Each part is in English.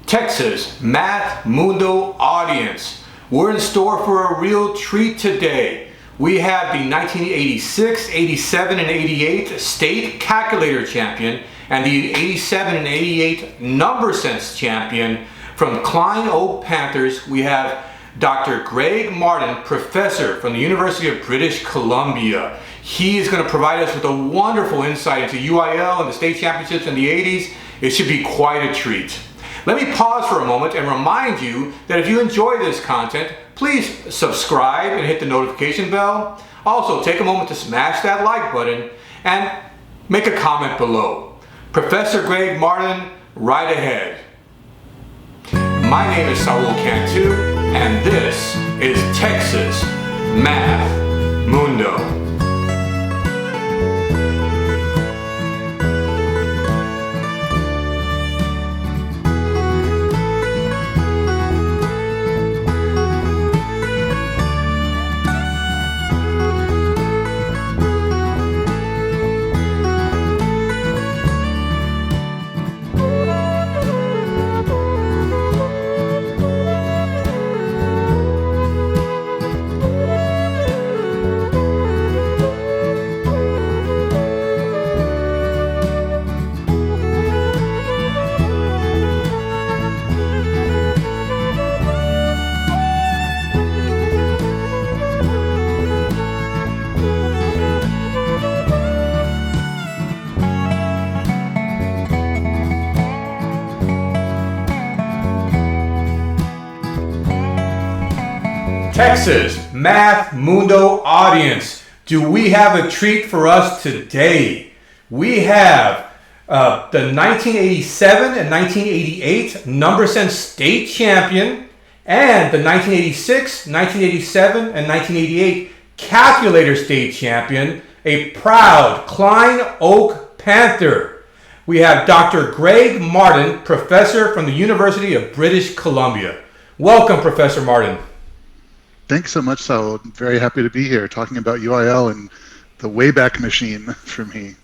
Texas Math Mundo audience, we're in store for a real treat today. We have the 1986, 87, and 88 State Calculator Champion and the 87 and 88 Number Sense Champion from Klein Oak Panthers. We have Dr. Greg Martin, professor from the University of British Columbia. He is going to provide us with a wonderful insight into UIL and the state championships in the 80s. It should be quite a treat. Let me pause for a moment and remind you that if you enjoy this content, please subscribe and hit the notification bell. Also, take a moment to smash that like button and make a comment below. Professor Greg Martin, right ahead. My name is Saul Cantu, and this is Texas Math Mundo. Texas Math Mundo audience, do we have a treat for us today? We have the 1987 and 1988 Number Sense State Champion and the 1986, 1987, and 1988 Calculator State Champion, a proud Klein Oak Panther. We have Dr. Greg Martin, professor from the University of British Columbia. Welcome, Professor Martin. Thanks so much, Saul. I'm very happy to be here talking about UIL and the Wayback Machine for me.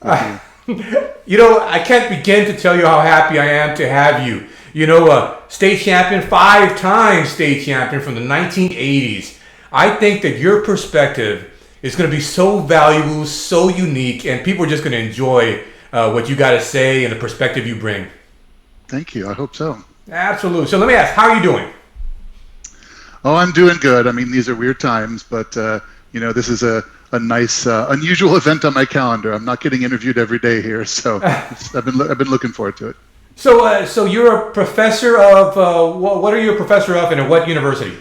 You know, I can't begin to tell you how happy I am to have you. You know, state champion, 5-time state champion from the 1980s. I think that your perspective is going to be so valuable, so unique, and people are just going to enjoy what you got to say and the perspective you bring. Thank you. I hope so. Absolutely. So let me ask, how are you doing? Oh, I'm doing good. I mean, these are weird times, but this is a nice, unusual event on my calendar. I'm not getting interviewed every day here, so I've been looking forward to it. So you're a professor of what are you a professor of, and at what university?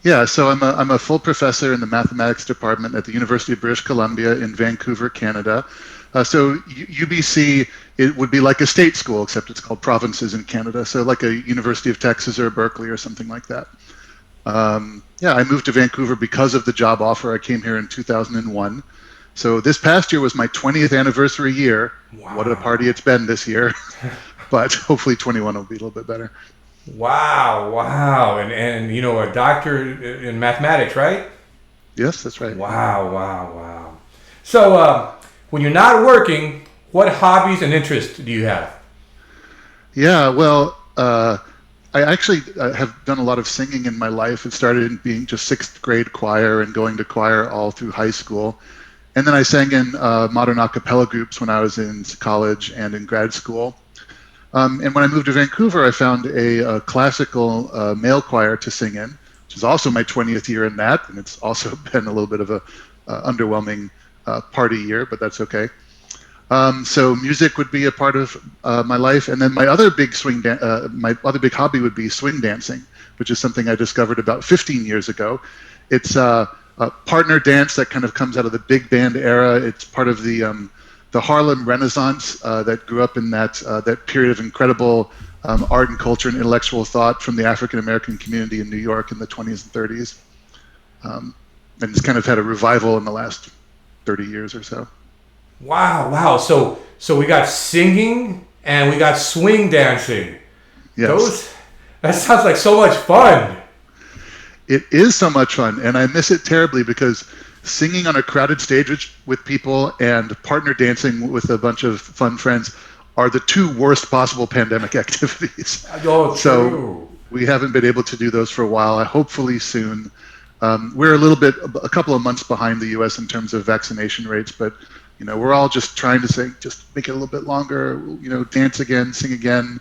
Yeah, so I'm a full professor in the mathematics department at the University of British Columbia in Vancouver, Canada. So UBC, it would be like a state school, except it's called provinces in Canada. So like a University of Texas or Berkeley or something like that. I moved to Vancouver because of the job offer. I came here in 2001. So this past year was my 20th anniversary year. Wow. What a party it's been this year. But hopefully 21 will be a little bit better. Wow. And you know, a doctor in mathematics, right? Yes, that's right. Wow. So when you're not working, what hobbies and interests do you have? Yeah, well, I actually have done a lot of singing in my life. It started in being just 6th grade choir and going to choir all through high school. And then I sang in modern a cappella groups when I was in college and in grad school. And when I moved to Vancouver, I found a classical male choir to sing in, which is also my 20th year in that. And it's also been a little bit of a underwhelming party year, but that's okay. So music would be a part of my life, and then my other big hobby would be swing dancing, which is something I discovered about 15 years ago. It's a partner dance that kind of comes out of the big band era. It's part of the Harlem Renaissance that grew up in that period of incredible art and culture and intellectual thought from the African American community in New York in the 20s and 30s, and it's kind of had a revival in the last 30 years or so. Wow. So we got singing and we got swing dancing. Yes. That sounds like so much fun. It is so much fun, and I miss it terribly because singing on a crowded stage with people and partner dancing with a bunch of fun friends are the two worst possible pandemic activities. Oh, So true. we haven't been able to do those for a while. Hopefully soon. We're a couple of months behind the U.S. in terms of vaccination rates, but we're all just trying to say, just make it a little bit longer. Dance again, sing again.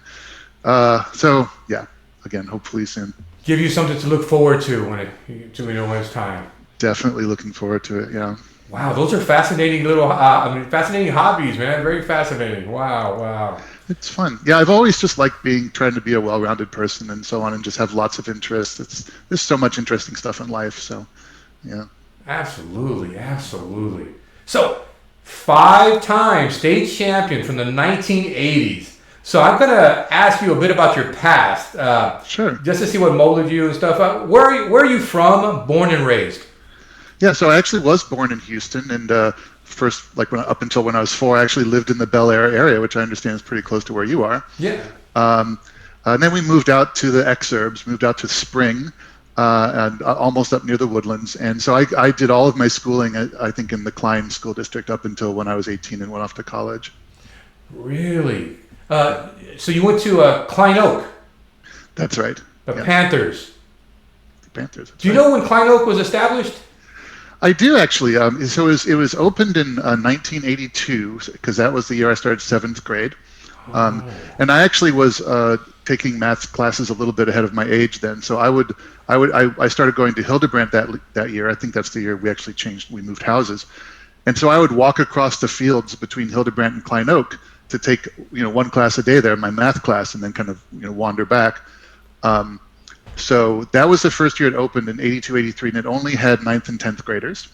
So yeah, again, hopefully soon. Give you something to look forward to when it's time. Definitely looking forward to it. Yeah. Wow, those are fascinating fascinating hobbies, man. Very fascinating. Wow. It's fun. Yeah, I've always just liked trying to be a well-rounded person and so on, and just have lots of interests. There's so much interesting stuff in life. So, yeah. Absolutely. So, 5-time state champion from the 1980s. So I'm going to ask you a bit about your past. Sure. Just to see what molded you and stuff. Where are you from, born and raised? Yeah, so I actually was born in Houston, and first, up until when I was 4, I actually lived in the Bel Air area, which I understand is pretty close to where you are. Yeah. And then we moved out to the exurbs, moved out to Spring, and almost up near the Woodlands. And so I did all of my schooling, I think, in the Klein school district up until when I was 18 and went off to college. Really? So you went to Klein Oak? That's right. The Panthers. The Panthers. Do you know when Klein Oak was established? I do actually. So it was opened in 1982, because that was the year I started 7th grade. And I actually was taking math classes a little bit ahead of my age then. So I started going to Hildebrandt that year. I think that's the year we moved houses. And so I would walk across the fields between Hildebrandt and Klein Oak to take one class a day there, my math class, and then kind of wander back. So that was the first year it opened in 82, 83, and it only had 9th and 10th graders.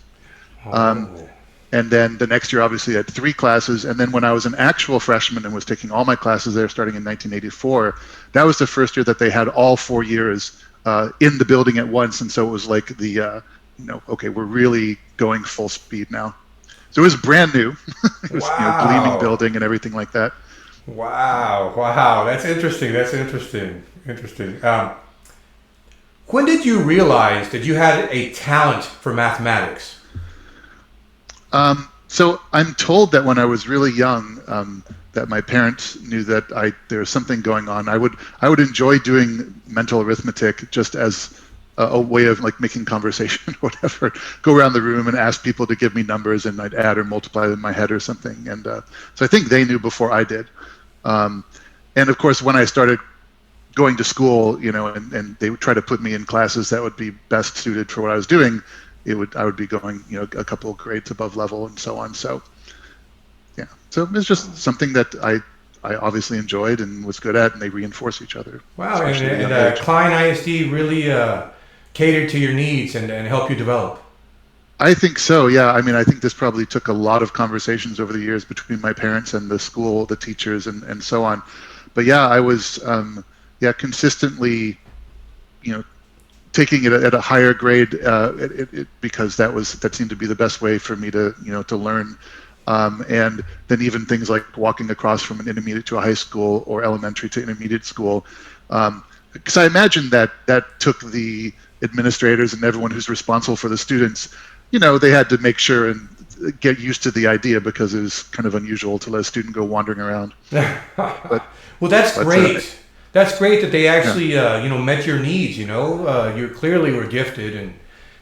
And then the next year, obviously, I had 3 classes. And then when I was an actual freshman and was taking all my classes there starting in 1984, that was the first year that they had all 4 years in the building at once. And so it was like okay, we're really going full speed now. So it was brand new. It was gleaming building and everything like that. Wow. That's interesting. When did you realize that you had a talent for mathematics? So I'm told that when I was really young, that my parents knew that there was something going on. I would enjoy doing mental arithmetic just as a way of making conversation or whatever. Go around the room and ask people to give me numbers, and I'd add or multiply them in my head or something. And so I think they knew before I did. And of course, when I started going to school, and they would try to put me in classes that would be best suited for what I was doing, I would be going, a couple of grades above level and so on. So, yeah. So it was just something that I obviously enjoyed and was good at, and they reinforce each other. Wow. And Klein ISD really catered to your needs and helped you develop. I think so, yeah. I mean, I think this probably took a lot of conversations over the years between my parents and the school, the teachers, and so on. But yeah, I was consistently, taking it at a higher grade because that seemed to be the best way for me to learn. And then even things like walking across from an intermediate to a high school or elementary to intermediate school, because I imagine that took the administrators and everyone who's responsible for the students, they had to make sure and get used to the idea, because it was kind of unusual to let a student go wandering around. Well, that's great. That's great that they actually, met your needs. You clearly were gifted,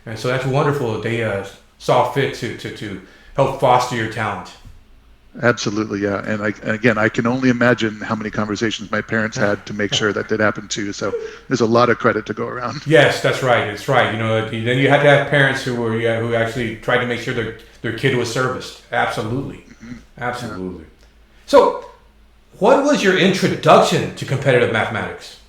and so that's wonderful that they saw fit to help foster your talent. Absolutely, yeah. And again, I can only imagine how many conversations my parents had to make sure that did happen too. So there's a lot of credit to go around. Yes, that's right. It's right. Then you had to have parents who actually tried to make sure their kid was serviced. Absolutely. Yeah. So, what was your introduction to competitive mathematics?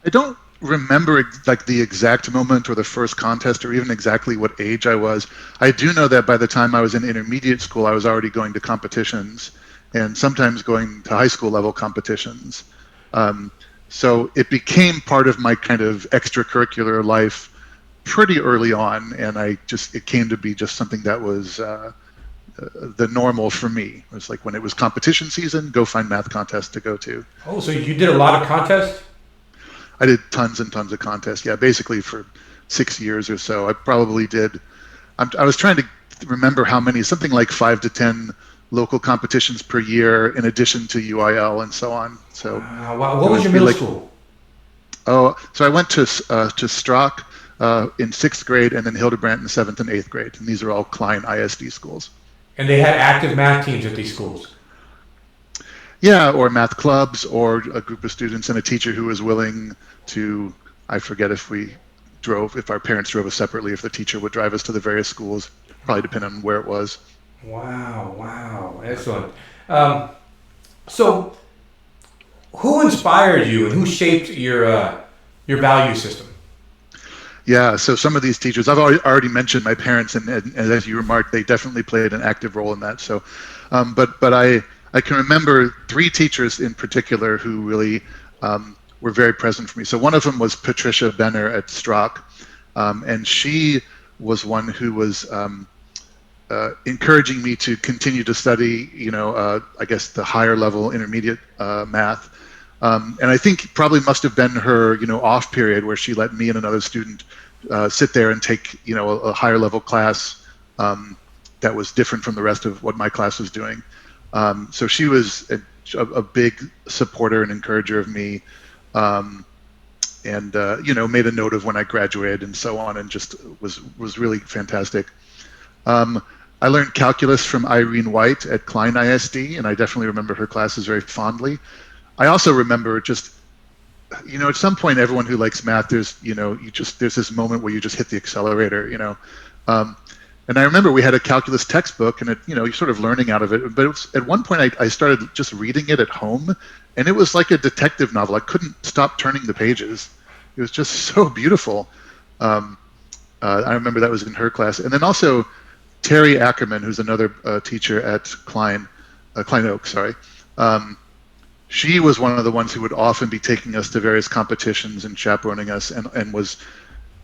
I don't remember the exact moment or the first contest or even exactly what age I was. I do know that by the time I was in intermediate school, I was already going to competitions and sometimes going to high school level competitions. So it became part of my kind of extracurricular life pretty early on, and it came to be just something that was the normal for me. It was like when it was competition season, go find math contests to go to. Oh, so you did a lot of contests? I did tons and tons of contests. Yeah, basically for 6 years or so. I probably did. I was trying to remember how many. Something like 5 to 10 local competitions per year in addition to UIL and so on. So, wow. What was your middle school? Oh, so I went to Strock in 6th grade, and then Hildebrandt in 7th and 8th grade. And these are all Klein ISD schools. And they had active math teams at these schools? Yeah, or math clubs, or a group of students and a teacher who was willing to, I forget if our parents drove us separately, if the teacher would drive us to the various schools, probably depending on where it was. Wow, excellent. So who inspired you and who shaped your value system? Yeah, so some of these teachers, I've already mentioned my parents, and as you remarked, they definitely played an active role in that. So, but I can remember 3 teachers in particular who really were very present for me. So one of them was Patricia Benner at Strock, and she was one who was encouraging me to continue to study, I guess the higher level intermediate math. And I think probably must have been her, off period where she let me and another student sit there and take, a higher level class that was different from the rest of what my class was doing. So she was a big supporter and encourager of me, and made a note of when I graduated and so on, and just was really fantastic. I learned calculus from Irene White at Klein ISD, and I definitely remember her classes very fondly. I also remember just, at some point, everyone who likes math, there's this moment where you just hit the accelerator, And I remember we had a calculus textbook, and you're sort of learning out of it. But at one point, I started just reading it at home, and it was like a detective novel. I couldn't stop turning the pages. It was just so beautiful. I remember that was in her class, and then also Terry Ackerman, who's another teacher at Klein Oak. Sorry. She was one of the ones who would often be taking us to various competitions and chaperoning us, and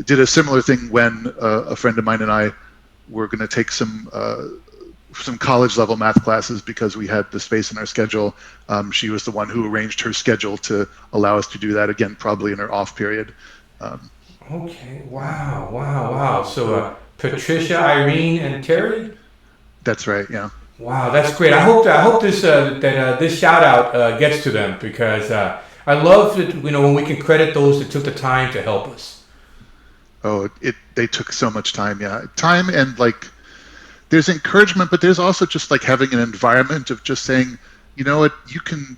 did a similar thing when a friend of mine and I were going to take some college level math classes because we had the space in our schedule. She was the one who arranged her schedule to allow us to do that, again, probably in her off period. Okay. Wow. So Patricia, Irene, and Terry? That's right. Yeah. Wow, that's great. I hope this this shout out gets to them, because I love that, when we can credit those that took the time to help us. Oh, they took so much time. Yeah, time, and there's encouragement, but there's also just having an environment of just saying, you know what, you can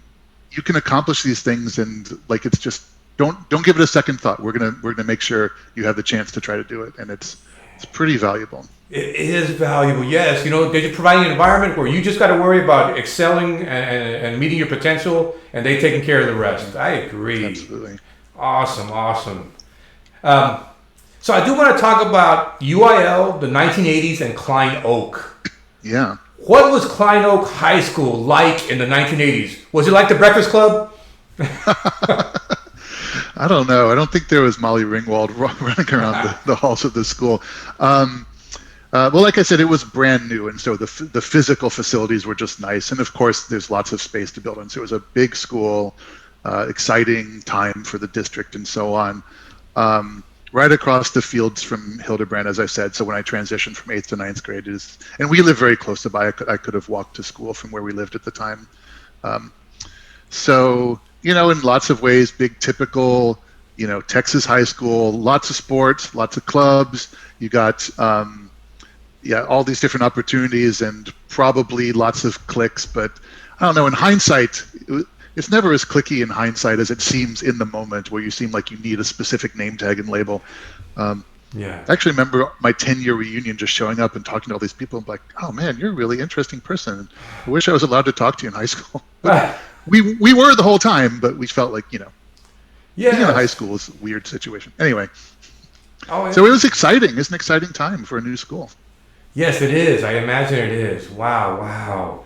accomplish these things, and it's just don't give it a second thought. We're gonna make sure you have the chance to try to do it, and it's pretty valuable. It is valuable, yes. They're providing an environment where you just got to worry about excelling and meeting your potential, and they taking care of the rest. I agree. Absolutely. Awesome. So I do want to talk about UIL, the 1980s, and Klein Oak. Yeah. What was Klein Oak High School like in the 1980s? Was it like the Breakfast Club? I don't know. I don't think there was Molly Ringwald running around the halls of the school. Well, like I said, it was brand new, and so the physical facilities were just nice. And of course, there's lots of space to build on. So it was a big school, exciting time for the district and so on. Right across the fields from Hildebrandt, as I said. So when I transitioned from 8th to 9th grade, and we live very close by. I could have walked to school from where we lived at the time. So, in lots of ways, big typical, Texas high school, lots of sports, lots of clubs. You got, all these different opportunities, and probably lots of cliques. But I don't know, in hindsight, it's never as cliquey in hindsight as it seems in the moment, where you seem like you need a specific name tag and label. Yeah. I actually remember my 10-year reunion, just showing up and talking to all these people. I'm like, oh man, you're a really interesting person. I wish I was allowed to talk to you in high school. But we were the whole time, but we felt like, being in high school is a weird situation. Anyway, so it was exciting. It's an exciting time for a new school. Yes, it is. I imagine it is. Wow.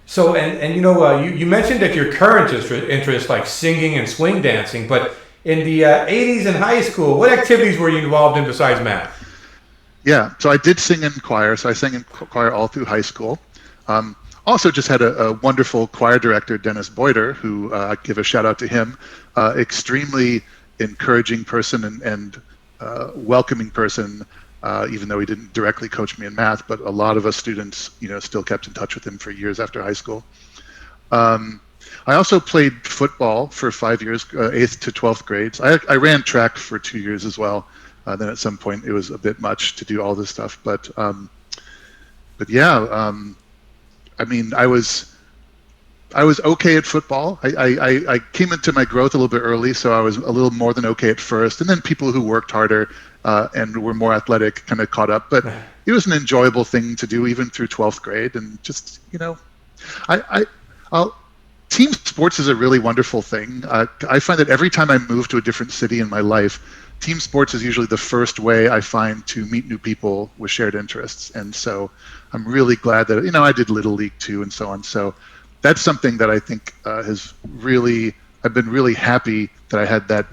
So, you mentioned that your current interest, like singing and swing dancing, but in the 80s in high school, what activities were you involved in besides math? Yeah, so I did sing in choir. So I sang in choir all through high school. Also just had a wonderful choir director, Dennis Boyder, who I give a shout out to him. Extremely encouraging person and welcoming person. even though he didn't directly coach me in math, but a lot of us students, still kept in touch with him for years after high school. I also played football for 5 years, 8th to 12th grades. I ran track for 2 years as well. Then at some point it was a bit much to do all this stuff, but yeah, I mean, I was okay at football. I came into my growth a little bit early, so I was a little more than okay at first, and then people who worked harder and were more athletic kind of caught up. But it was an enjoyable thing to do even through 12th grade, and just team sports is a really wonderful thing. I find that every time I move to a different city in my life, team sports is usually the first way I find to meet new people with shared interests. And so I'm really glad that, I did Little League too and so on. So that's something that I think I've been really happy that I had that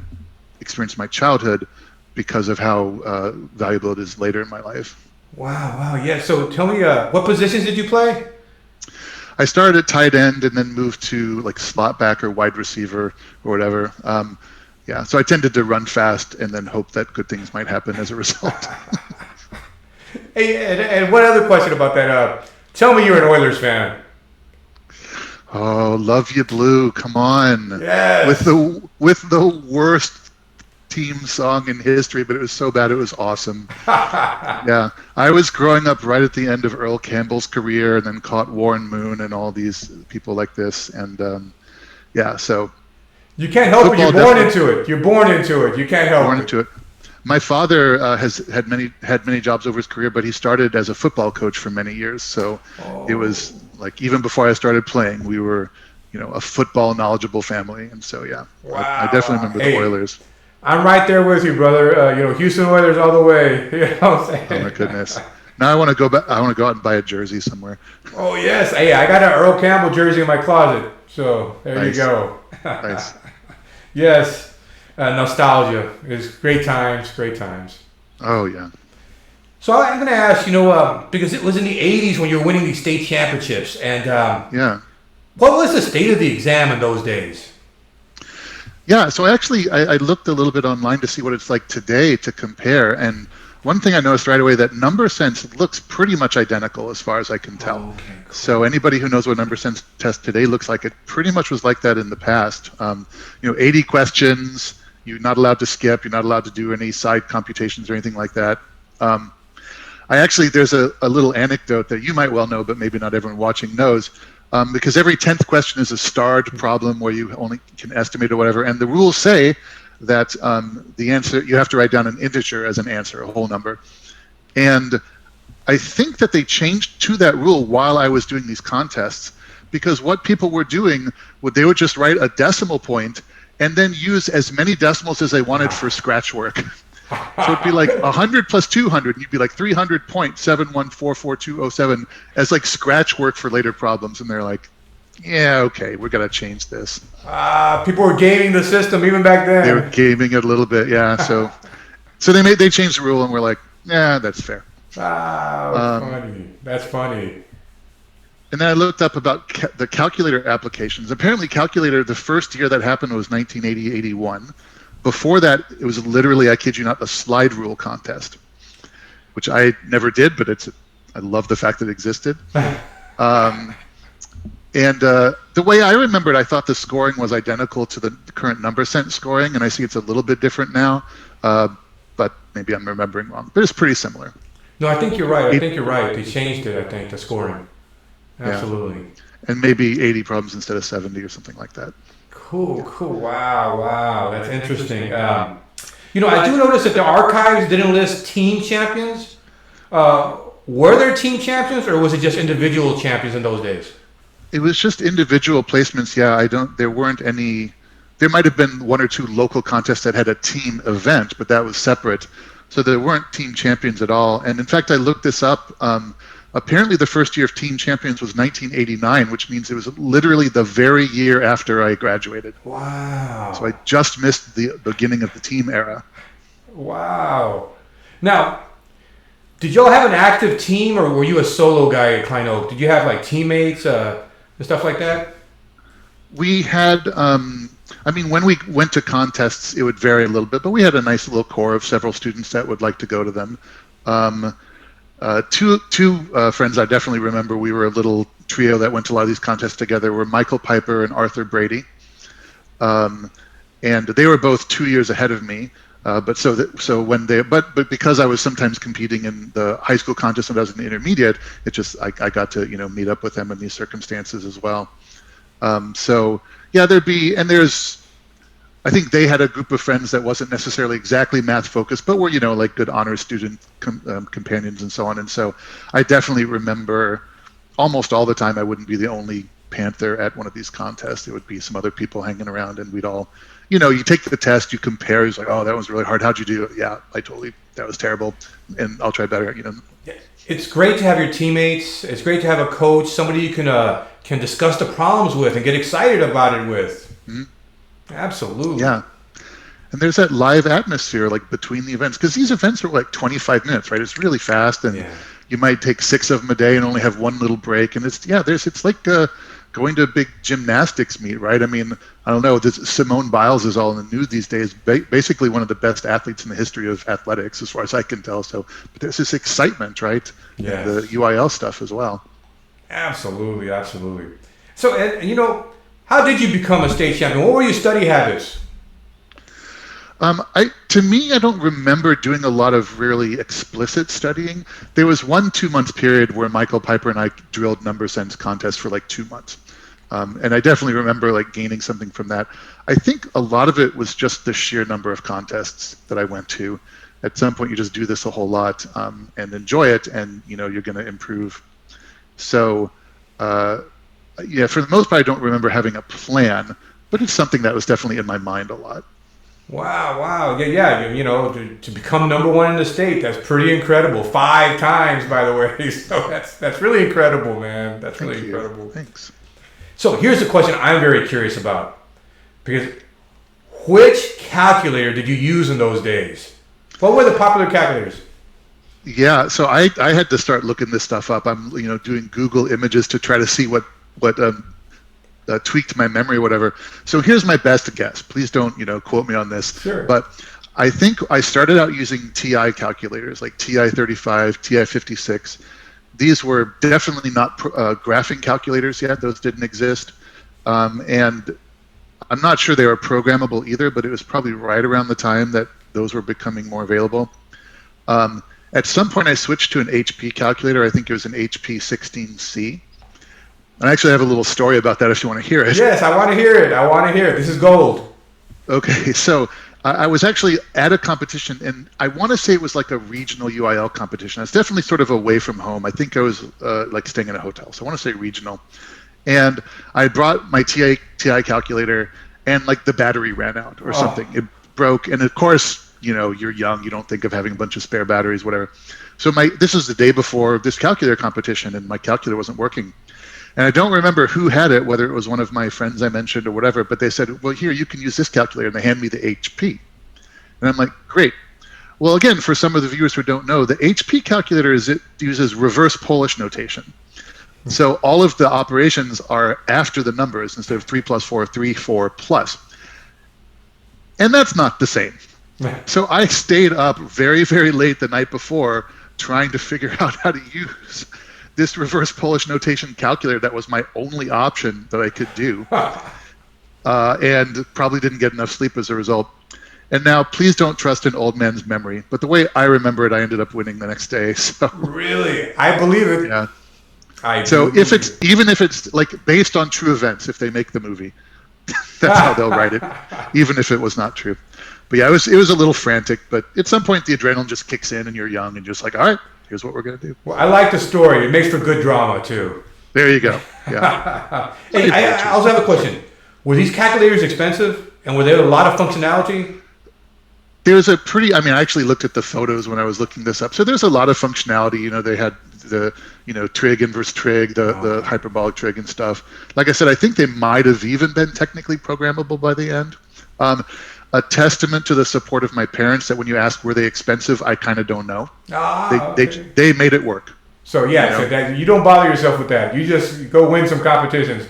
experience in my childhood because of how valuable it is later in my life. Wow. Yeah. So tell me, what positions did you play? I started at tight end and then moved to like slot back or wide receiver or whatever. Yeah, so I tended to run fast and then hope that good things might happen as a result. Hey, and one other question about that. Tell me you're an Oilers fan. Oh, love you, Blue! Come on. Yes. With the worst team song in history, but it was so bad it was awesome. Yeah, I was growing up right at the end of Earl Campbell's career, and then caught Warren Moon and all these people like this, and yeah, so. You can't help it. You're born into it. You're born into it. You can't help born into it. My father has had many jobs over his career, but he started as a football coach for many years. So It was like even before I started playing, we were, a football knowledgeable family. And so yeah, wow. I definitely remember the Oilers. I'm right there with you, brother. Houston Oilers all the way. You know what I'm saying? Oh my goodness. Now I want to go back. I want to go out and buy a jersey somewhere. Oh yes. Hey, I got an Earl Campbell jersey in my closet. So there Nice. You go. Nice. Yes, nostalgia is great times. Oh yeah. So I'm going to ask, because it was in the 80s when you were winning these state championships, and yeah. What was the state of the exam in those days? Yeah, so I looked a little bit online to see what it's like today to compare, and one thing I noticed right away that number sense looks pretty much identical as far as I can tell. Okay, cool. So anybody who knows what number sense test today looks like, it pretty much was like that in the past. 80 questions, you're not allowed to skip, you're not allowed to do any side computations or anything like that. There's a little anecdote that you might well know, but maybe not everyone watching knows. Because every 10th question is a starred problem where you only can estimate or whatever, and the rules say that the answer, you have to write down an integer as an answer, a whole number. And I think that they changed to that rule while I was doing these contests, because what people were doing, they would just write a decimal point and then use as many decimals as they wanted for scratch work. So it'd be like 100 plus 200, and you'd be like 300.7144207 as like scratch work for later problems. And they're like, yeah, okay, we're going to change this. People were gaming the system even back then. They were gaming it a little bit, yeah. So they changed the rule, and we're like, yeah, that's fair. Funny. That's funny. And then I looked up about the calculator applications. Apparently, calculator, the first year that happened was 1980-81. Before that, it was literally, I kid you not, a slide rule contest, which I never did, but I love the fact that it existed. And the way I remembered, I thought the scoring was identical to the current number sense scoring, and I see it's a little bit different now, but maybe I'm remembering wrong. But it's pretty similar. No, I think you're right. They changed it, I think, the scoring. Absolutely. Yeah. And maybe 80 problems instead of 70 or something like that. Cool. Wow. That's interesting. I do notice that the archives didn't list team champions. Were there team champions, or was it just individual champions in those days? It was just individual placements. Yeah, there weren't any. There might have been one or two local contests that had a team event, but that was separate. So there weren't team champions at all. And in fact, I looked this up. Apparently, the first year of team champions was 1989, which means it was literally the very year after I graduated. Wow. So I just missed the beginning of the team era. Wow. Now, did y'all have an active team, or were you a solo guy at Klein Oak? Did you have like teammates and stuff like that? We had, when we went to contests, it would vary a little bit, but we had a nice little core of several students that would like to go to them. Two friends I definitely remember. We were a little trio that went to a lot of these contests together. Were Michael Piper and Arthur Brady, and they were both 2 years ahead of me. But because I was sometimes competing in the high school contest when I was in the intermediate, I got to meet up with them in these circumstances as well. I think they had a group of friends that wasn't necessarily exactly math focused, but were like good honor student companions and so on. And so I definitely remember almost all the time I wouldn't be the only Panther at one of these contests. It would be some other people hanging around, and we'd all, you take the test, you compare. It's like, oh, that was really hard. How'd you do? Yeah, that was terrible, and I'll try better. It's great to have your teammates. It's great to have a coach, somebody you can discuss the problems with and get excited about it with. Mm-hmm. Absolutely. Yeah. And there's that live atmosphere like between the events, because these events are like 25 minutes, right? It's really fast, and you might take 6 of them a day and only have one little break. And it's like going to a big gymnastics meet, right? I mean, I don't know. Simone Biles is all in the news these days. Basically, one of the best athletes in the history of athletics, as far as I can tell. So, but there's this excitement, right? Yeah. The UIL stuff as well. Absolutely. So, how did you become a state champion? What were your study habits? To me, I don't remember doing a lot of really explicit studying. There was 1 2-month period where Michael Piper and I drilled number sense contests for like 2 months. And I definitely remember like gaining something from that. I think a lot of it was just the sheer number of contests that I went to. At some point, you just do this a whole lot and enjoy it, and you're going to improve. So, for the most part, I don't remember having a plan, but it's something that was definitely in my mind a lot. Wow. Yeah. To become number 1 in the state, that's pretty incredible. 5 times, by the way. So that's really incredible, man. That's really incredible. Thanks. So here's the question I'm very curious about. Because which calculator did you use in those days? What were the popular calculators? Yeah, so I had to start looking this stuff up. I'm doing Google images to try to see what tweaked my memory or whatever. So here's my best guess. Please don't quote me on this. Sure. But I think I started out using TI calculators like TI-35, TI-56. These were definitely not graphing calculators yet. Those didn't exist. And I'm not sure they were programmable either, but it was probably right around the time that those were becoming more available. At some point, I switched to an HP calculator. I think it was an HP 16C. And I actually have a little story about that if you want to hear it. Yes, I want to hear it. This is gold. Okay, so I was actually at a competition, and I want to say it was like a regional UIL competition. It's definitely sort of away from home. I think I was like staying in a hotel, so I want to say regional. And I brought my TI calculator, and like the battery ran out or something. It broke, and of course, you're young, you don't think of having a bunch of spare batteries, whatever. So this was the day before this calculator competition, and my calculator wasn't working. And I don't remember who had it, whether it was one of my friends I mentioned or whatever, but they said, well, here, you can use this calculator, and they hand me the HP. And I'm like, great. Well, again, for some of the viewers who don't know, the HP calculator uses reverse Polish notation. So all of the operations are after the numbers instead of 3 plus 4, 3, 4 plus. And that's not the same. So I stayed up very, very late the night before trying to figure out how to use this reverse Polish notation calculator that was my only option that I could do. And probably didn't get enough sleep as a result. And now, please don't trust an old man's memory. But the way I remember it, I ended up winning the next day. So really? I believe it. Yeah. Even if it's like based on true events, if they make the movie, that's how they'll write it, even if it was not true. But yeah, it was a little frantic, but at some point the adrenaline just kicks in and you're young and just like, all right, here's what we're going to do. Well, I like the story. It makes for good drama too. There you go. Yeah. Hey, I also have a question. Were these calculators expensive, and were there a lot of functionality? There's I actually looked at the photos when I was looking this up. So there's a lot of functionality. They had the, trig, inverse trig, the hyperbolic trig and stuff. Like I said, I think they might have even been technically programmable by the end. A testament to the support of my parents that when you ask were they expensive, I kind of don't know. They made it work. So yeah, you don't bother yourself with that. You just go win some competitions.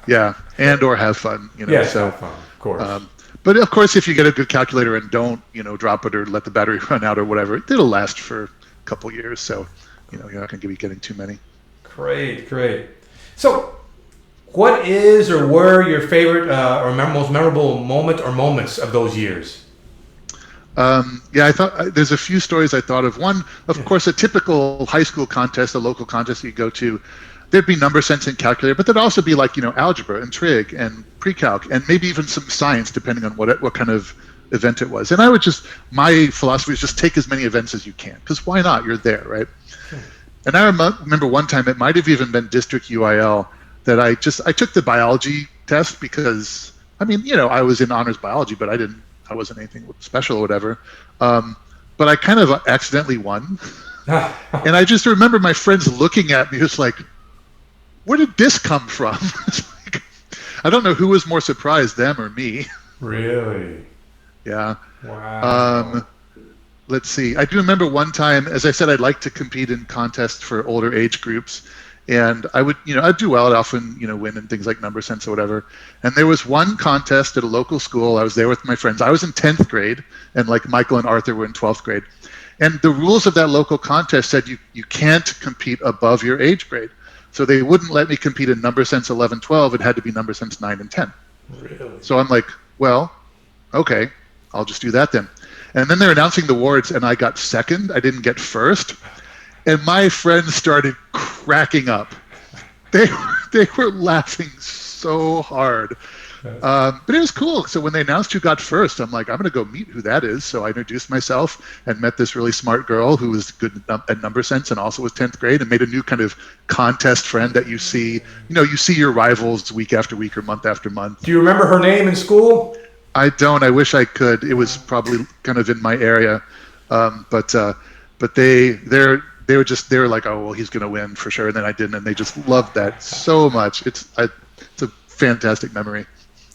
Yeah, and or have fun. Yes, have fun, of course. But of course, if you get a good calculator and don't, drop it or let the battery run out or whatever, it'll last for a couple years. So, you're not going to be getting too many. Great, great. So, what is or were your favorite or most memorable moment or moments of those years? I thought there's a few stories I thought of. One, of course, a typical high school contest, a local contest you go to, there'd be number sense and calculator, but there'd also be like, algebra and trig and pre-calc and maybe even some science, depending on what kind of event it was. And my philosophy is just take as many events as you can, because why not? You're there, right? And I remember one time, it might have even been District UIL, that I took the biology test because, I was in honors biology, but I wasn't anything special or whatever. But I kind of accidentally won. And I just remember my friends looking at me just like, where did this come from? I don't know who was more surprised, them or me. Really? Yeah. Wow. Let's see. I do remember one time, as I said, I'd like to compete in contests for older age groups. And I would, I'd do well. I'd often, win in things like number sense or whatever. And there was one contest at a local school. I was there with my friends. I was in 10th grade, and like Michael and Arthur were in 12th grade. And the rules of that local contest said you can't compete above your age grade. So they wouldn't let me compete in number sense 11, 12. It had to be number sense 9 and 10. Really? So I'm like, well, okay, I'll just do that then. And then they're announcing the awards, and I got second. I didn't get first. And my friends started cracking up. They were laughing so hard. But it was cool. So when they announced who got first, I'm like, I'm going to go meet who that is. So I introduced myself and met this really smart girl who was good at number sense and also was 10th grade, and made a new kind of contest friend that you see. You see your rivals week after week or month after month. Do you remember her name in school? I don't. I wish I could. It was probably kind of in my area. But they were like, oh, well, he's going to win for sure. And then I didn't. And they just loved that so much. It's a fantastic memory.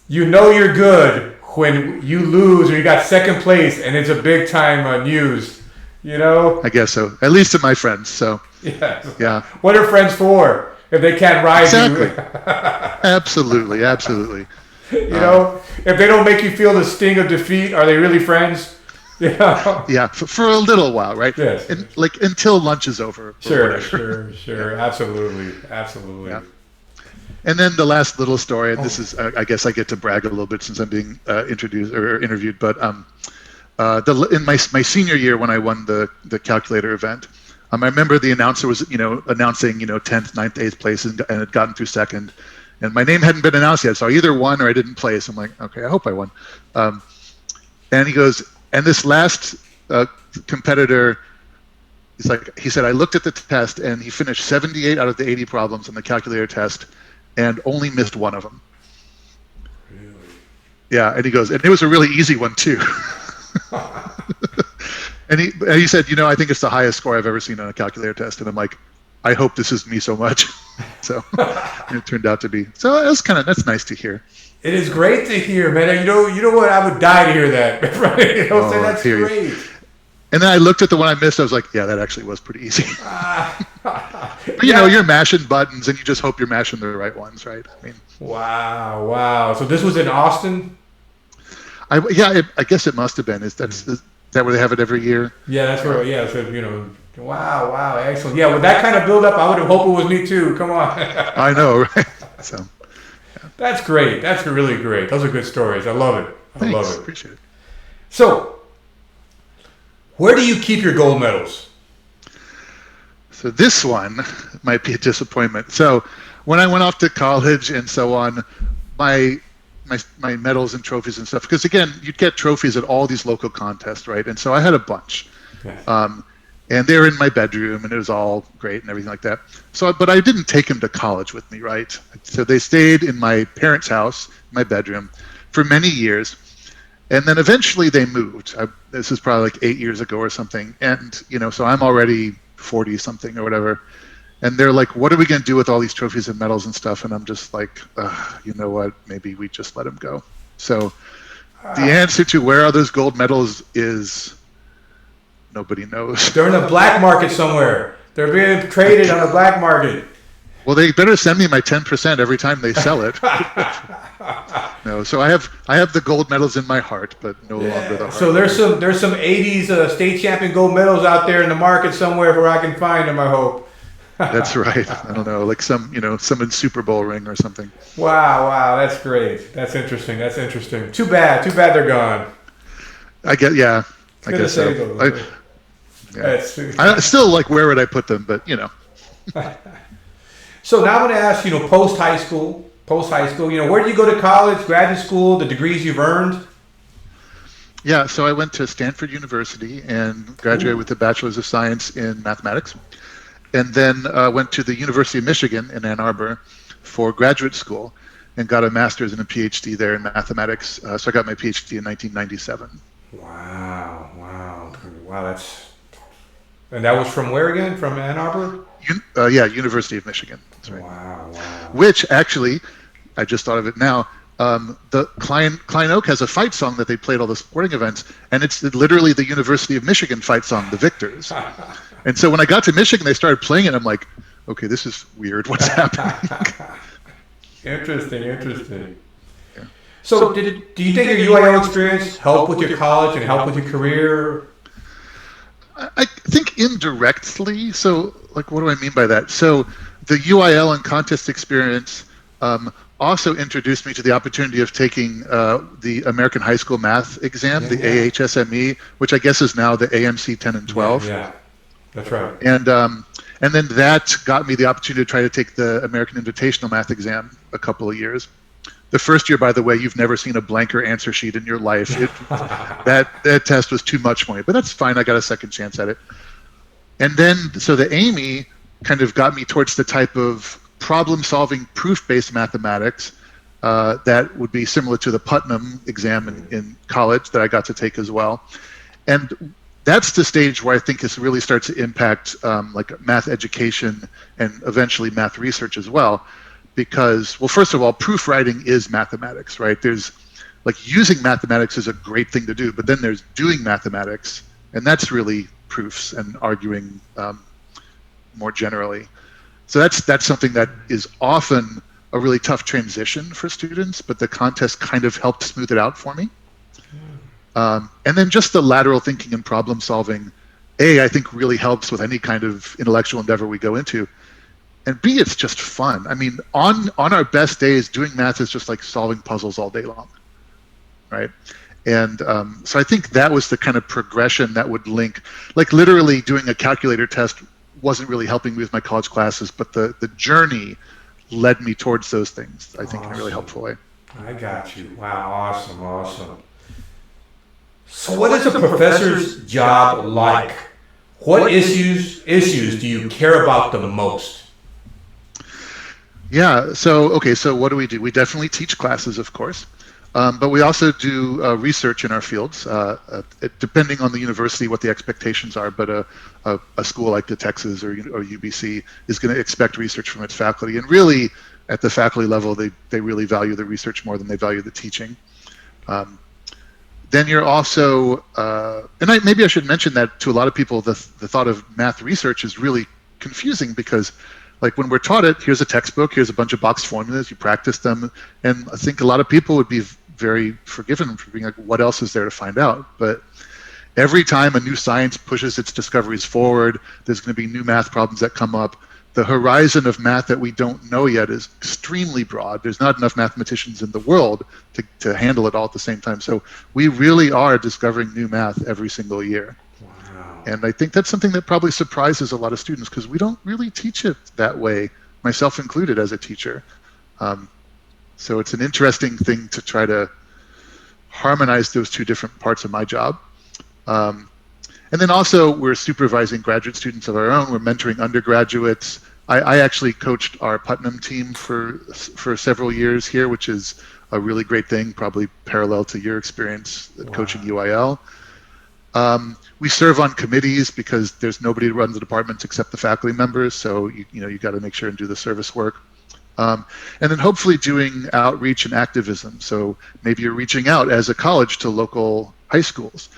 You're good when you lose or you got second place and it's a big time news, I guess so, at least to my friends. So yeah. What are friends for if they can't ride you? Absolutely. If they don't make you feel the sting of defeat, are they really friends? Yeah, for a little while, right? Yes. And until lunch is over. Sure. Absolutely. Yeah. And then the last little story, and this is, I guess I get to brag a little bit since I'm being introduced or interviewed, but in my senior year when I won the calculator event, I remember the announcer was, announcing, 10th, 9th, 8th place and had gotten through second. And my name hadn't been announced yet, so I either won or I didn't place. I'm like, okay, I hope I won. And he goes, and this last competitor, he said, I looked at the test and he finished 78 out of the 80 problems on the calculator test and only missed one of them. Really? Yeah, and he goes, and it was a really easy one too. and he said, I think it's the highest score I've ever seen on a calculator test. And I'm like, I hope this is me so much. So it turned out to be. So that's nice to hear. It is great to hear, man. You know what? I would die to hear that. Right? So that's great. And then I looked at the one I missed. I was like, yeah, that actually was pretty easy. But you're mashing buttons, and you just hope you're mashing the right ones, right? Wow. So this was in Austin? I guess it must have been. Is that where they have it every year? Yeah, that's where. Yeah, so wow, excellent. Yeah, with that kind of build up, I would have hoped it was me too. Come on. I know, right? So. Yeah. That's great. That's really great. Those are good stories. I love it. Thanks. Love it. Appreciate it. So, where do you keep your gold medals? So this one might be a disappointment. So when I went off to college and so on, my medals and trophies and stuff, because again, you'd get trophies at all these local contests, right? And so I had a bunch. Okay. And they were in my bedroom, and it was all great and everything like that. So, but I didn't take them to college with me, right? So they stayed in my parents' house, my bedroom, for many years. And then eventually they moved. This is probably like 8 years ago or something. And, so I'm already 40 something or whatever. And they're like, what are we going to do with all these trophies and medals and stuff? And I'm just like, you know what? Maybe we just let them go. So the answer to where are those gold medals is nobody knows. They're in a black market somewhere. They're being traded on a black market. Well, they better send me my 10% every time they sell it. No, So I have the gold medals in my heart, but no longer the heart. So there's some 80s state champion gold medals out there in the market somewhere where I can find them, I hope. That's right. I don't know, like some in Super Bowl ring or something. Wow, that's great. That's interesting. Too bad they're gone. I guess so. I still like, where would I put them? But So now I'm going to ask, post high school, where did you go to college, graduate school, the degrees you've earned? Yeah, so I went to Stanford University and graduated with a Bachelor's of Science in Mathematics, and then went to the University of Michigan in Ann Arbor for graduate school and got a master's and a PhD there in mathematics. So I got my PhD in 1997. Wow, and that was from where again? From Ann Arbor? University of Michigan. That's right. Wow. Which actually, I just thought of it now. The Klein Oak has a fight song that they played all the sporting events, and it's literally the University of Michigan fight song, The Victors. And so when I got to Michigan, they started playing it. I'm like, okay, this is weird. What's happening? Interesting. Yeah. So do you think your UIL experience helped with your college and helped with your career? I think indirectly. So, like, what do I mean by that? So the UIL and contest experience also introduced me to the opportunity of taking the American High School Math exam, the AHSME, which I guess is now the AMC 10 and 12. Yeah, that's right. And then that got me the opportunity to try to take the American Invitational Math exam a couple of years. The first year, by the way, you've never seen a blanker answer sheet in your life. That test was too much for me, but that's fine. I got a second chance at it. And then, so the AME kind of got me towards the type of problem-solving proof-based mathematics that would be similar to the Putnam exam in college that I got to take as well. And that's the stage where I think this really starts to impact like math education and eventually math research as well. Because, well, first of all, proof writing is mathematics, right? There's, like, using mathematics is a great thing to do, but then there's doing mathematics, and that's really proofs and arguing more generally. So that's something that is often a really tough transition for students, but the contest kind of helped smooth it out for me. And then just the lateral thinking and problem solving, I think really helps with any kind of intellectual endeavor we go into. And B, it's just fun. I mean, on our best days, doing math is just like solving puzzles all day long, right? And so I think that was the kind of progression that would link, like literally doing a calculator test wasn't really helping me with my college classes, but the journey led me towards those things, I think, in a really helpful way. I got you. Wow, awesome. So what is a professor's job like? What issues do you care about the most? Yeah, so what do? We definitely teach classes, of course, but we also do research in our fields, depending on the university, what the expectations are, but a school like the Texas or UBC is going to expect research from its faculty, and really, at the faculty level, they really value the research more than they value the teaching. Then you're also, and maybe I should mention that to a lot of people, the thought of math research is really confusing because, like, when we're taught it, here's a textbook, here's a bunch of boxed formulas, you practice them, and I think a lot of people would be very forgiven for being like, what else is there to find out? But every time a new science pushes its discoveries forward, there's going to be new math problems that come up. The horizon of math that we don't know yet is extremely broad. There's not enough mathematicians in the world to handle it all at the same time. So we really are discovering new math every single year. Wow. And I think that's something that probably surprises a lot of students because we don't really teach it that way, myself included as a teacher. So it's an interesting thing to try to harmonize those two different parts of my job. And then also we're supervising graduate students of our own. We're mentoring undergraduates. I actually coached our Putnam team for several years here, which is a really great thing, probably parallel to your experience coaching UIL. We serve on committees because there's nobody who runs the departments except the faculty members. So you got to make sure and do the service work. And then hopefully doing outreach and activism. So maybe you're reaching out as a college to local high schools,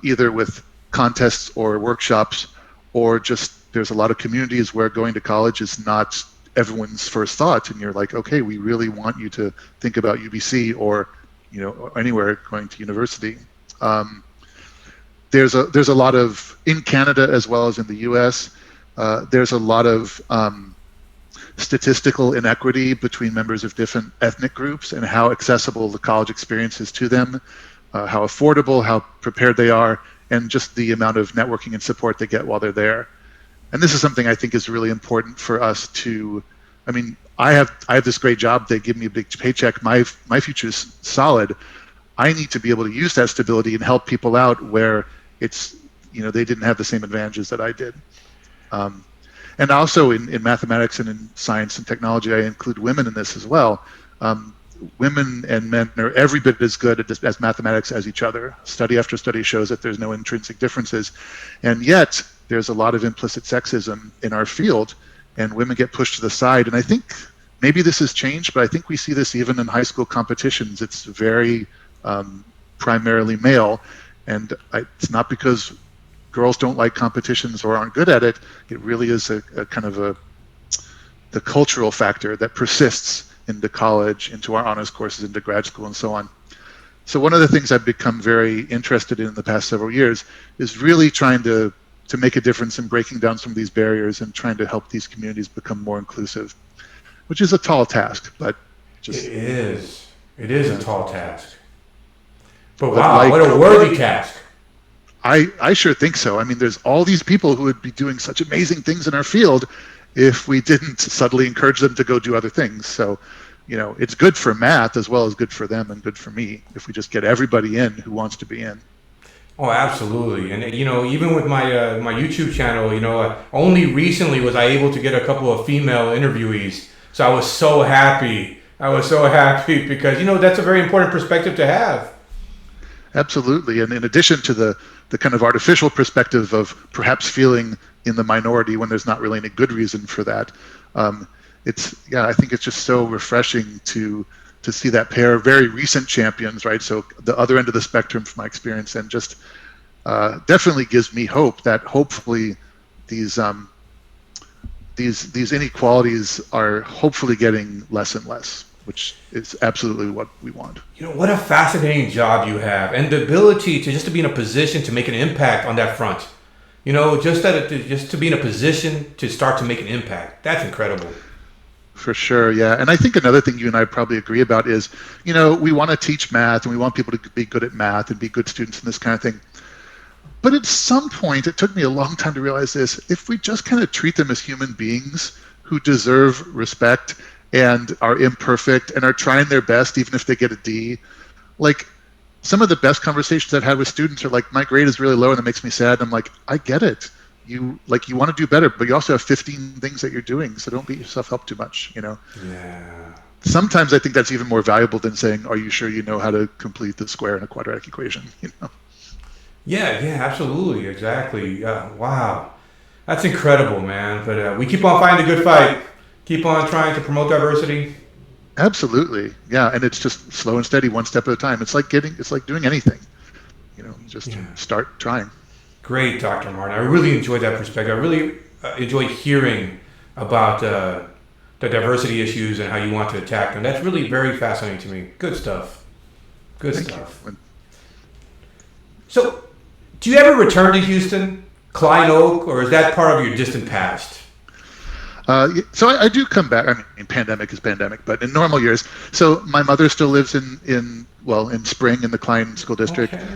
either with contests or workshops, or just there's a lot of communities where going to college is not everyone's first thought, and you're like, okay, we really want you to think about UBC or or anywhere going to university. There's a lot of, in Canada as well as in the US, there's a lot of statistical inequity between members of different ethnic groups and how accessible the college experience is to them, how affordable, how prepared they are, and just the amount of networking and support they get while they're there. And this is something I think is really important for us to, I mean, I have this great job. They give me a big paycheck. My future is solid. I need to be able to use that stability and help people out where it's, they didn't have the same advantages that I did. And also in mathematics and in science and technology, I include women in this as well. Women and men are every bit as good as mathematics as each other. Study after study shows that there's no intrinsic differences. And yet, there's a lot of implicit sexism in our field, and women get pushed to the side. And I think maybe this has changed, but I think we see this even in high school competitions. It's very primarily male, and it's not because girls don't like competitions or aren't good at it. It really is a kind of the cultural factor that persists into college, into our honors courses, into grad school, and so on. So one of the things I've become very interested in the past several years is really trying to make a difference in breaking down some of these barriers and trying to help these communities become more inclusive, which is a tall task, but just... It is a tall task. But wow, what a worthy task. I sure think so. I mean, there's all these people who would be doing such amazing things in our field if we didn't subtly encourage them to go do other things. So, it's good for math as well as good for them and good for me if we just get everybody in who wants to be in. Oh, absolutely. And, even with my my YouTube channel, only recently was I able to get a couple of female interviewees. So I was so happy. Because, that's a very important perspective to have. Absolutely. And in addition to the kind of artificial perspective of perhaps feeling in the minority when there's not really any good reason for that, I think it's just so refreshing to see that pair of very recent champions, right? So the other end of the spectrum from my experience, and just definitely gives me hope that hopefully these inequalities are hopefully getting less and less, which is absolutely what we want. What a fascinating job you have, and the ability to be in a position to make an impact on that front. Just to be in a position to start to make an impact. That's incredible. For sure, yeah. And I think another thing you and I probably agree about is, we want to teach math and we want people to be good at math and be good students and this kind of thing. But at some point, it took me a long time to realize this, if we just kind of treat them as human beings who deserve respect and are imperfect and are trying their best even if they get a D, like some of the best conversations I've had with students are like, my grade is really low and it makes me sad. And I'm like, I get it. You want to do better, but you also have 15 things that you're doing, so don't beat yourself up too much, Yeah. Sometimes I think that's even more valuable than saying, are you sure you know how to complete the square in a quadratic equation, Yeah, absolutely, exactly. Wow. That's incredible, man. But we keep on fighting the good fight. Keep on trying to promote diversity. Absolutely, yeah, and it's just slow and steady, one step at a time. It's like doing anything, start trying. Great, Dr. Martin. I really enjoyed that perspective. I really enjoyed hearing about the diversity issues and how you want to attack them. That's really very fascinating to me. Good stuff. Thank you. So, do you ever return to Houston, Klein Oak, or is that part of your distant past? So I do come back. I mean, pandemic is pandemic, but in normal years. So my mother still lives in Spring in the Klein School District. Okay.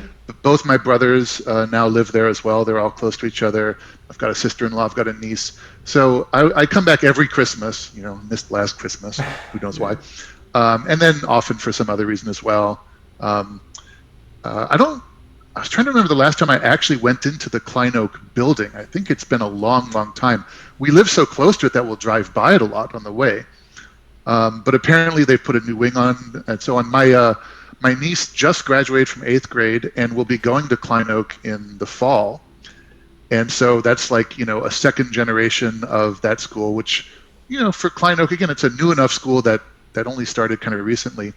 Both my brothers now live there as well. They're all close to each other. I've got a sister-in-law. I've got a niece. So I come back every Christmas. Missed last Christmas. Who knows why? And then often for some other reason as well. I was trying to remember the last time I actually went into the Klein Oak building. I think it's been a long, long time. We live so close to it that we'll drive by it a lot on the way. But apparently they've put a new wing on and so on. My niece just graduated from 8th grade and will be going to Klein Oak in the fall. And so that's like, a second generation of that school, which, for Klein Oak, again, it's a new enough school that only started kind of recently.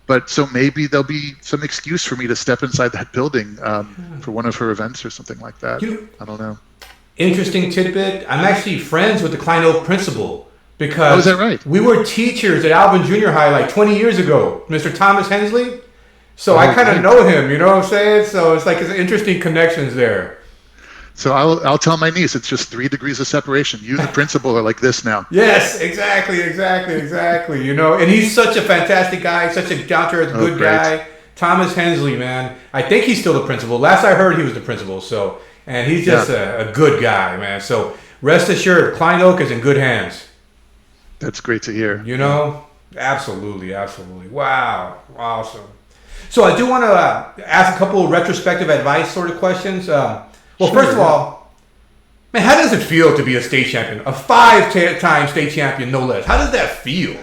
But so maybe there'll be some excuse for me to step inside that building for one of her events or something like that. I don't know. Interesting tidbit. I'm actually friends with the Klein Oak principal. because oh, is that right? We were teachers at Alvin Junior High like 20 years ago, Mr. Thomas Hensley. So I kind of know him, you know what I'm saying? So it's like it's interesting connections there. So I'll tell my niece it's just 3 degrees of separation. You, the principal, are like this now. Yes, exactly. You know, and he's such a fantastic guy, such a down-to-earth good guy. Thomas Hensley, man. I think he's still the principal. Last I heard, he was the principal. So, and he's just a good guy, man. So rest assured, Klein Oak is in good hands. That's great to hear. You know, absolutely. Wow, awesome. So I do want to ask a couple of retrospective advice sort of questions. First of all, man, how does it feel to be a state champion? A 5-time state champion, no less. How does that feel?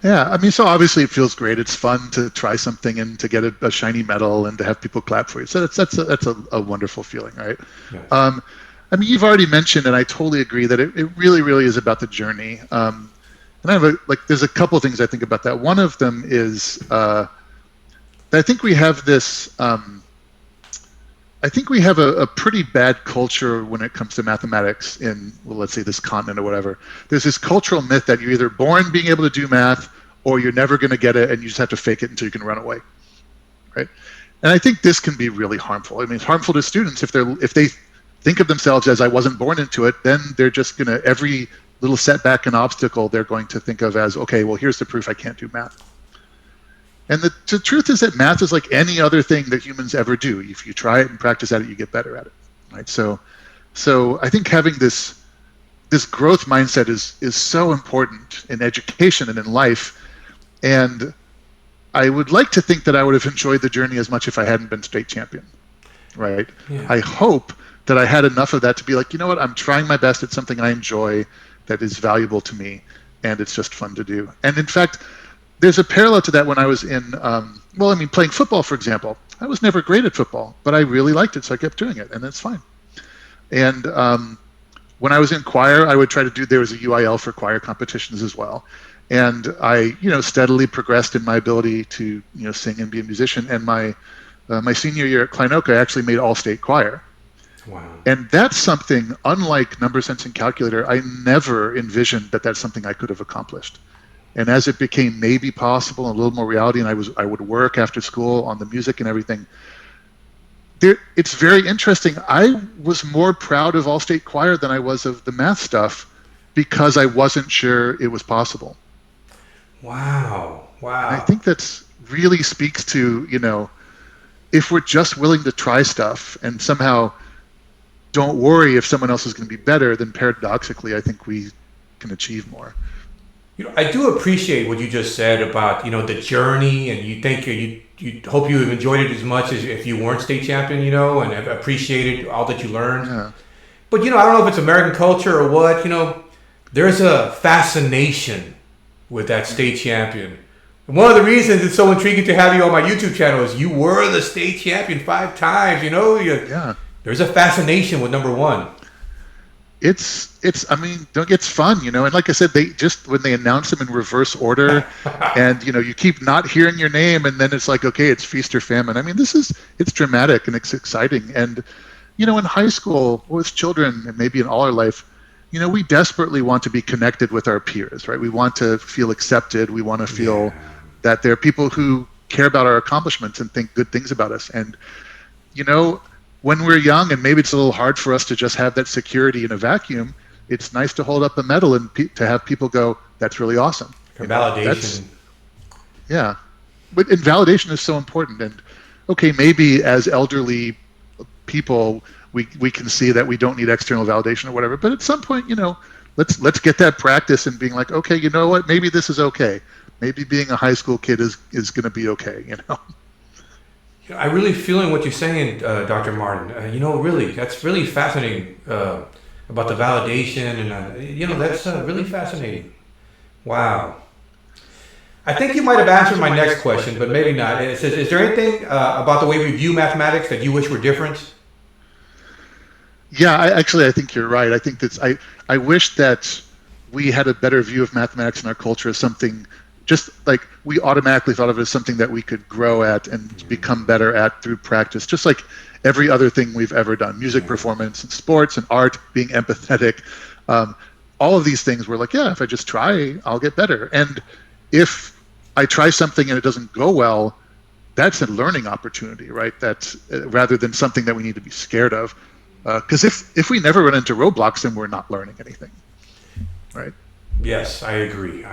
Yeah, I mean, so obviously it feels great. It's fun to try something and to get a shiny medal and to have people clap for you. So that's a wonderful feeling, right? Yes. I mean, you've already mentioned, and I totally agree that it really, really is about the journey. And I have there's a couple of things I think about that. One of them is I think we have this. I think we have a pretty bad culture when it comes to mathematics in, well, let's say this continent or whatever. There's this cultural myth that you're either born being able to do math or you're never going to get it and you just have to fake it until you can run away, right? And I think this can be really harmful. I mean, it's harmful to students if they think of themselves as I wasn't born into it, then they're just going to, every little setback and obstacle they're going to think of as, okay, well, here's the proof I can't do math. And the truth is that math is like any other thing that humans ever do. If you try it and practice at it, you get better at it, right? So I think having this growth mindset is so important in education and in life. And I would like to think that I would have enjoyed the journey as much if I hadn't been state champion, right? Yeah. I hope that I had enough of that to be like, you know what, I'm trying my best at something I enjoy that is valuable to me, and it's just fun to do. And in fact, there's a parallel to that when I was in, playing football, for example. I was never great at football, but I really liked it, so I kept doing it, and that's fine. And when I was in choir, I would try to do, there was a UIL for choir competitions as well. And I, steadily progressed in my ability to, sing and be a musician. And my senior year at Klein Oak, I actually made all-state choir. Wow. And that's something, unlike number sense and calculator, I never envisioned that that's something I could have accomplished. And as it became maybe possible and a little more reality, and I would work after school on the music and everything, it's very interesting. I was more proud of all-state choir than I was of the math stuff because I wasn't sure it was possible. Wow. And I think that's really speaks to, if we're just willing to try stuff and somehow don't worry if someone else is going to be better, then paradoxically, I think we can achieve more. I do appreciate what you just said about, the journey, and you think you hope you have enjoyed it as much as if you weren't state champion, and have appreciated all that you learned. Yeah. But, I don't know if it's American culture or what, there's a fascination with that state champion. And one of the reasons it's so intriguing to have you on my YouTube channel is you were the state champion 5 times, Yeah. There's a fascination with number one. It's fun, and like I said, they just, when they announce them in reverse order and, you keep not hearing your name and then it's like, okay, it's feast or famine. I mean, it's dramatic and it's exciting. And, in high school with children and maybe in all our life, we desperately want to be connected with our peers, right? We want to feel accepted. We want to feel that there are people who care about our accomplishments and think good things about us. And, when we're young and maybe it's a little hard for us to just have that security in a vacuum, it's nice to hold up a medal and to have people go, that's really awesome. Validation. But validation is so important. And okay, maybe as elderly people, we can see that we don't need external validation or whatever. But at some point, let's get that practice and being like, okay, you know what? Maybe this is okay. Maybe being a high school kid is going to be okay. I really feeling what you're saying, Dr. Martin. Really, that's really fascinating about the validation, and that's really fascinating. Wow. I think you might have answered my next question, but maybe not. It says, is there anything about the way we view mathematics that you wish were different? Yeah, I think you're right. I think that's I wish that we had a better view of mathematics in our culture as something just like we automatically thought of it as something that we could grow at and become better at through practice, just like every other thing we've ever done, music performance and sports and art, being empathetic. all of these things were like, yeah, if I just try, I'll get better. And if I try something and it doesn't go well, that's a learning opportunity, right? That's rather than something that we need to be scared of. Because if we never run into roadblocks, then we're not learning anything, right? Yes, I agree.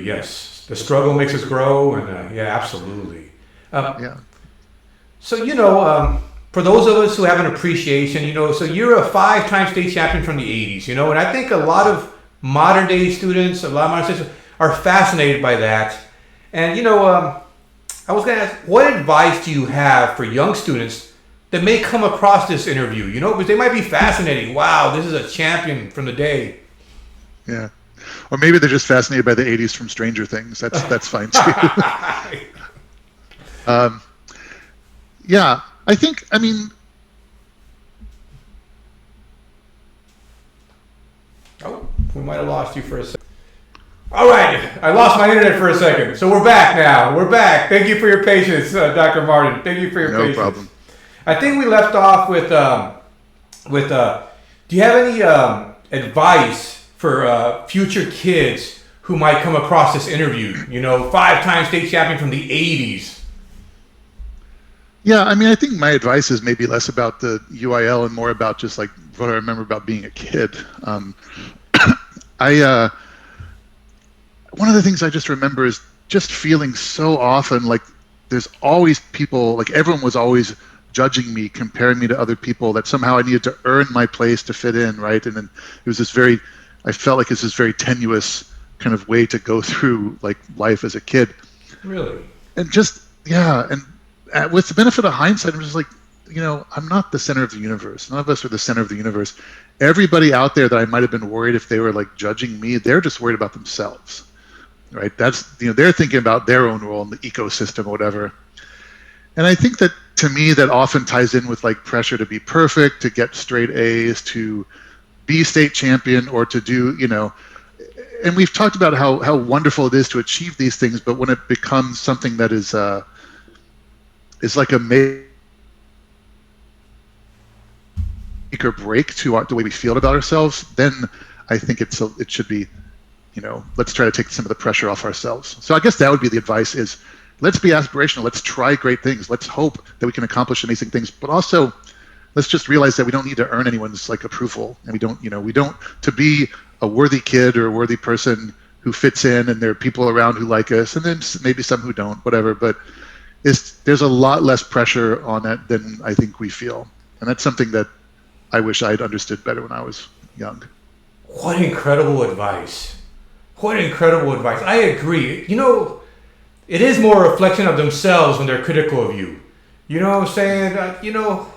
Yes, the struggle makes us grow, and yeah, absolutely. Yeah. So for those of us who have an appreciation, so you're a 5-time state champion from the 80s, and I think a lot of modern day students, are fascinated by that. And I was going to ask, what advice do you have for young students that may come across this interview? Because they might be fascinating. Wow, this is a champion from the day. Yeah. Or maybe they're just fascinated by the 80s from Stranger Things. That's fine too. Yeah, I mean. Oh, we might have lost you for a second. All right, I lost my internet for a second. So we're back now. We're back. Thank you for your patience, Dr. Martin. Thank you for your patience. No problem. I think we left off with do you have any advice for future kids who might come across this interview? 5-time state champion from the 80s. Yeah, I mean, I think my advice is maybe less about the UIL and more about just like what I remember about being a kid. One of the things I just remember is just feeling so often like there's always people, like everyone was always judging me, comparing me to other people, that somehow I needed to earn my place to fit in, right? And then it was I felt like it's this very tenuous kind of way to go through like life as a kid. Really? And just, yeah, and with the benefit of hindsight, I'm just like, I'm not the center of the universe. None of us are the center of the universe. Everybody out there that I might have been worried if they were like judging me, they're just worried about themselves. Right? That's, they're thinking about their own role in the ecosystem or whatever. And I think that to me, that often ties in with like pressure to be perfect, to get straight A's, to be state champion, or to do, and we've talked about how wonderful it is to achieve these things, but when it becomes something that is like a make or break to the way we feel about ourselves, then I think it should be, let's try to take some of the pressure off ourselves. So I guess that would be the advice is, let's be aspirational. Let's try great things. Let's hope that we can accomplish amazing things. But also, let's just realize that we don't need to earn anyone's like approval, and we don't to be a worthy kid or a worthy person who fits in, and there are people around who like us, and then maybe some who don't, whatever. But there's a lot less pressure on that than I think we feel, and that's something that I wish I had understood better when I was young. What incredible advice! What incredible advice! I agree. It is more a reflection of themselves when they're critical of you. You know what I'm saying?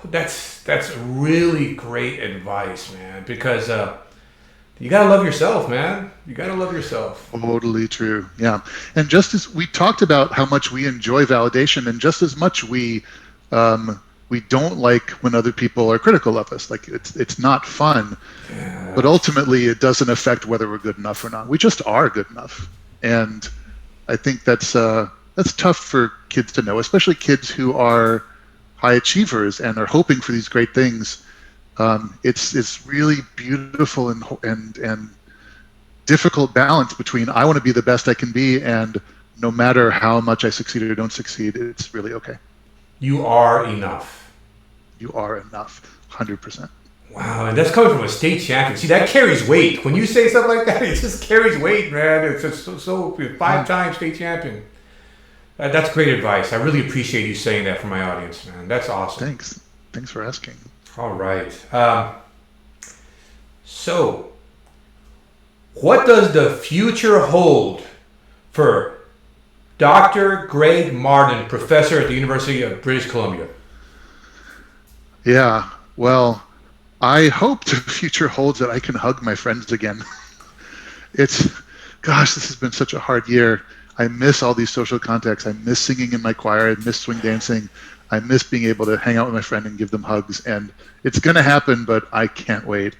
That's really great advice, man, because you got to love yourself, man. You got to love yourself. Totally true. Yeah. And just as we talked about how much we enjoy validation, and just as much we don't like when other people are critical of us. Like it's not fun, yeah. But ultimately it doesn't affect whether we're good enough or not. We just are good enough. And I think that's tough for kids to know, especially kids who are high achievers and are hoping for these great things. It's really beautiful and difficult balance between I want to be the best I can be, and no matter how much I succeed or don't succeed, it's really okay. You are enough. You are enough, 100%. Wow, and that's coming from a state champion. See, that carries weight. When you say something like that, it just carries weight, man. It's just so 5-time state champion. That's great advice. I really appreciate you saying that for my audience, man. That's awesome. Thanks for asking. All right. So, what does the future hold for Dr. Greg Martin, professor at the University of British Columbia? Yeah, well, I hope the future holds that I can hug my friends again. This has been such a hard year. I miss all these social contacts. I miss singing in my choir. I miss swing dancing. I miss being able to hang out with my friend and give them hugs. And it's going to happen, but I can't wait.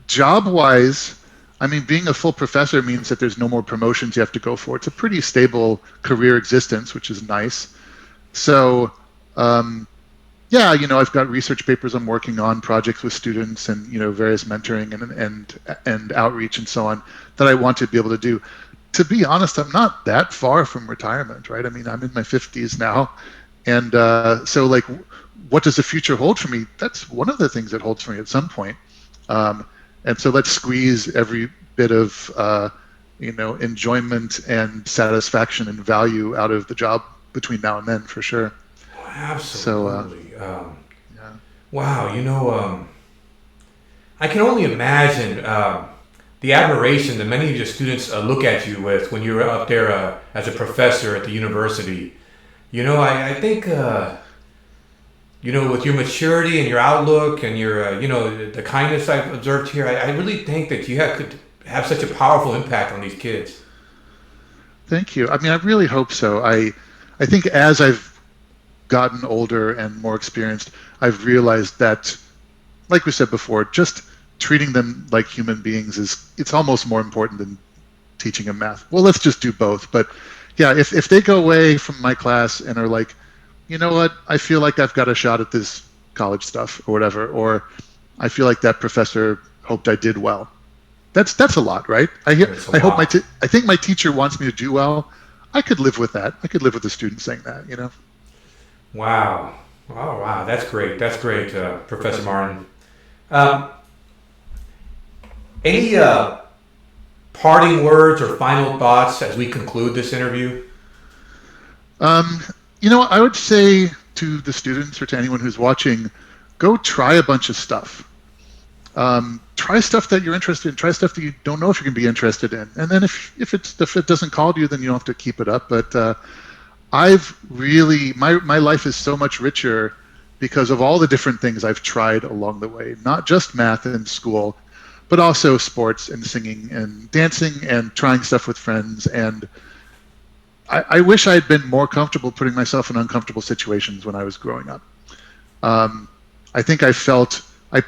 Job-wise, I mean, being a full professor means that there's no more promotions you have to go for. It's a pretty stable career existence, which is nice. So, yeah, I've got research papers I'm working on, projects with students, and various mentoring and outreach and so on that I want to be able to do. To be honest, I'm not that far from retirement, right? I mean, I'm in my 50s now, and so like, what does the future hold for me? That's one of the things it holds for me at some point, and so let's squeeze every bit of enjoyment and satisfaction and value out of the job between now and then, for sure. Absolutely. Yeah. Wow, I can only imagine the admiration that many of your students look at you with when you're up there as a professor at the university. I think, with your maturity and your outlook and your, the kindness I've observed here, I really think that you could have such a powerful impact on these kids. Thank you. I mean, I really hope so. I think as I've gotten older and more experienced, I've realized that, like we said before, just treating them like human beings it's almost more important than teaching them math. Well, let's just do both. But yeah, if they go away from my class and are like, you know what, I feel like I've got a shot at this college stuff or whatever, or I feel like that professor hoped I did well. That's a lot, right? I think my teacher wants me to do well. I could live with that. I could live with a student saying that, Wow. Oh, wow. That's great. That's great, Professor Martin. Any parting words or final thoughts as we conclude this interview? I would say to the students or to anyone who's watching, go try a bunch of stuff. Try stuff that you're interested in. Try stuff that you don't know if you're going to be interested in. And then if it doesn't call to you, then you don't have to keep it up. But I've really, my life is so much richer because of all the different things I've tried along the way. Not just math and school, but also sports and singing and dancing and trying stuff with friends. And I wish I had been more comfortable putting myself in uncomfortable situations when I was growing up. I think I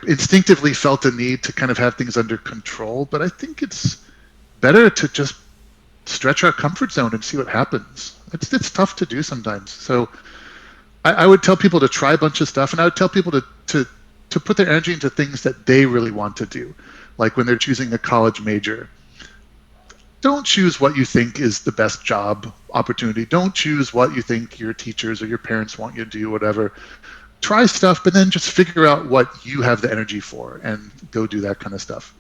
instinctively felt the need to kind of have things under control, but I think it's better to just stretch our comfort zone and see what happens. It's tough to do sometimes. So I would tell people to try a bunch of stuff, and I would tell people to put their energy into things that they really want to do. Like when they're choosing a college major, don't choose what you think is the best job opportunity. Don't choose what you think your teachers or your parents want you to do, whatever. Try stuff, but then just figure out what you have the energy for and go do that kind of stuff.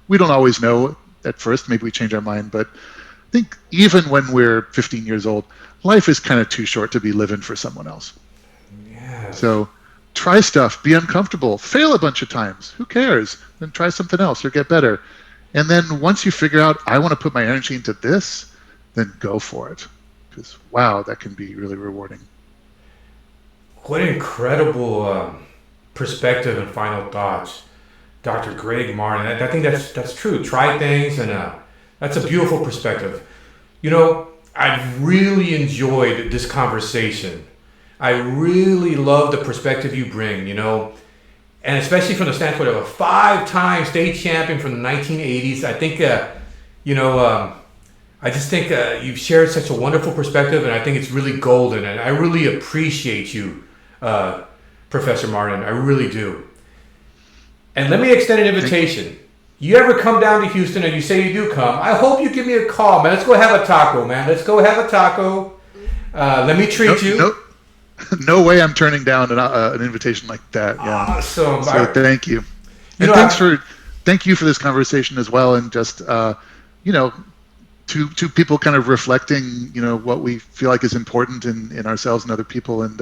We don't always know at first. Maybe we change our mind, but I think even when we're 15 years old, life is kind of too short to be living for someone else. Yeah. So try stuff, be uncomfortable, fail a bunch of times. Who cares? Then try something else or get better. And then once you figure out, I want to put my energy into this, then go for it. Because, wow, that can be really rewarding. What incredible perspective and final thoughts, Dr. Greg Martin. I think that's true. Try things, and that's a beautiful perspective. I've really enjoyed this conversation. I really love the perspective you bring, and especially from the standpoint of a 5-time state champion from the 1980s. I think, I just think you've shared such a wonderful perspective, and I think it's really golden, and I really appreciate you, Professor Martin. I really do. And let me extend an invitation. You ever come down to Houston, and you say you do come, I hope you give me a call, man. Let's go have a taco, man. Let's go have a taco. Let me treat you. No way I'm turning down an invitation like that. Yeah. Awesome. So thank you. And thank you for this conversation as well. And just, to people kind of reflecting, what we feel like is important in ourselves and other people. And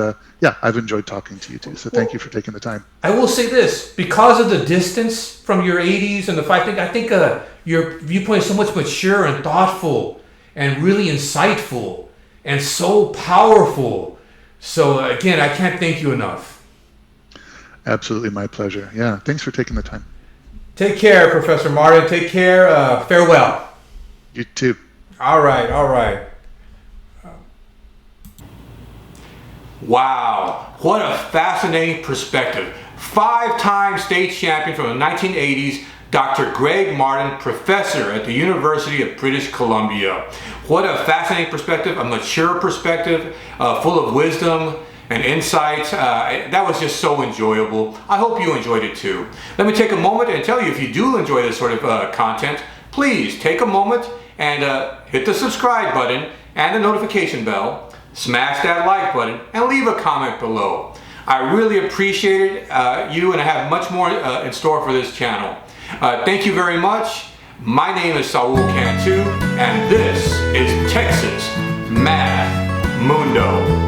I've enjoyed talking to you too. So thank you for taking the time. I will say this, because of the distance from your 80s and the 5 thing, I think your viewpoint is so much mature and thoughtful and really insightful and so powerful. So again, I can't thank you enough. Absolutely, my pleasure. Yeah, thanks for taking the time. Take care, Professor Martin. Take care. Farewell. You too. All right. Wow, what a fascinating perspective. 5-time state champion from the 1980s, Dr. Greg Martin, professor at the University of British Columbia. What a fascinating perspective, a mature perspective, full of wisdom. and insights. That was just so enjoyable. I hope you enjoyed it too. Let me take a moment and tell you, if you do enjoy this sort of content, please take a moment and hit the subscribe button and the notification bell, smash that like button, and leave a comment below. I really appreciate you, and I have much more in store for this channel. Thank you very much. My name is Saul Cantu, and this is Texas Math Mundo.